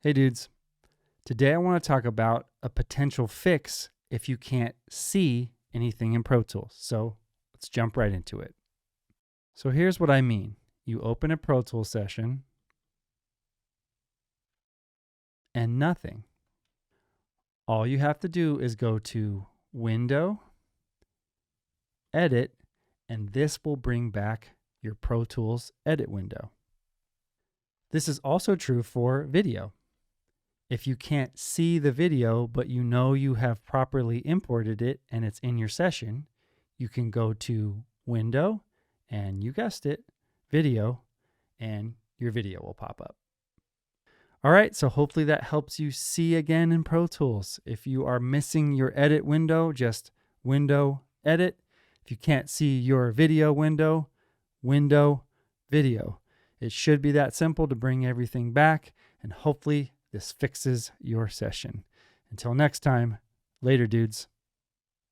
Hey dudes, today I want to talk about a potential fix if you can't see anything in Pro Tools. So let's jump right into it. So here's what I mean. You open a Pro Tools session and nothing. All you have to do is go to Window, Edit, and this will bring back your Pro Tools edit window. This is also true for video. If you can't see the video, but you know you have properly imported it and it's in your session, you can go to Window, and you guessed it, Video, and your video will pop up. All right, so hopefully that helps you see again in Pro Tools. If you are missing your edit window, just Window, Edit. If you can't see your video window, Window, Video. It should be that simple to bring everything back, and hopefully this fixes your session. Until next time, later dudes.